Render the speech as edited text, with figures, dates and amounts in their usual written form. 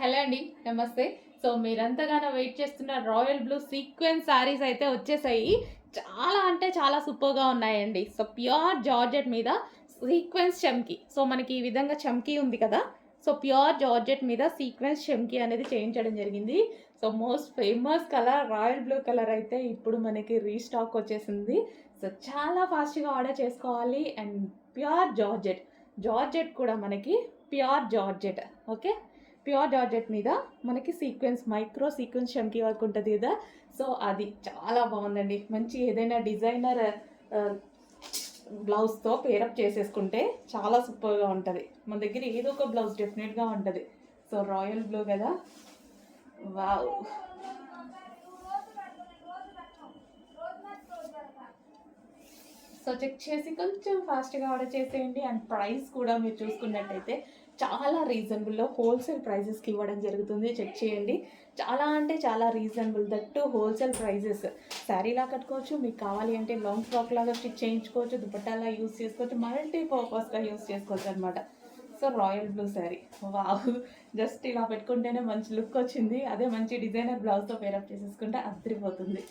Hello అండి, నమస్తే. So మీరంతగానో wait చేస్తున్న రాయల్ బ్లూ సీక్వెన్స్ శారీస్ అయితే వచ్చేసాయి. చాలా అంటే చాలా సూపర్‌గా ఉన్నాయండి. సో ప్యూర్ జార్జెట్ మీద సీక్వెన్స్ చమ్కీ. సో మనకి ఈ విధంగా చమ్కీ ఉంది కదా! సో ప్యూర్ జార్జెట్ మీద సీక్వెన్స్ చమ్కీ అనేది చేయించడం జరిగింది. So most famous colour royal blue colour అయితే ఇప్పుడు మనకి రీస్టాక్ వచ్చేసింది. సో చాలా ఫాస్ట్‌గా ఆర్డర్ చేసుకోవాలి. And pure georgette. జార్జెట్ కూడా మనకి pure georgette. Okay. Pure georgette మీద మనకి సీక్వెన్స్ మైక్రో సీక్వెన్స్ చమ్కీ వర్క్ ఉంటుంది కదా! సో అది చాలా బాగుందండి. మంచి ఏదైనా డిజైనర్ ఆహ్, బ్లౌజ్‌తో పేరప్ చేసేసుకుంటే చాలా సూపర్‌గా ఉంటది. మన దగ్గర ఏదో ఒక బ్లౌజ్ డెఫినెట్‌గా ఉంటది. సో రాయల్ బ్లూ కదా! వావ్! సో చెక్ చేసి కొంచెం ఫాస్ట్‌గా ఆర్డర్ చేసేయండి. అండ్ ప్రైస్ కూడా మీరు చూసుకున్నట్టయితే చాలా రీజనబుల్‌లో హోల్‌సేల్ ప్రైజెస్‌కి ఇవ్వడం జరుగుతుంది. చెక్ చేయండి. చాలా అంటే చాలా reasonable. That too wholesale prices. శారీలా కట్టుకోవచ్చు. మీకు కావాలి అంటే లాంగ్ ఫ్రాక్ లాగా స్టిచ్ చేయించుకోవచ్చు. దుపట్టాలా యూజ్ చేసుకోవచ్చు. మల్టీ పర్పస్‌గా యూజ్ చేసుకోవచ్చనమాట. So royal blue sari. Wow! Just ఇలా పెట్టుకుంటేనే మంచి లుక్ వచ్చింది. అదే మంచి డిజైనర్ బ్లౌజ్‌తో పేరప్ చేసేసుకుంటే అదిరిపోతుంది.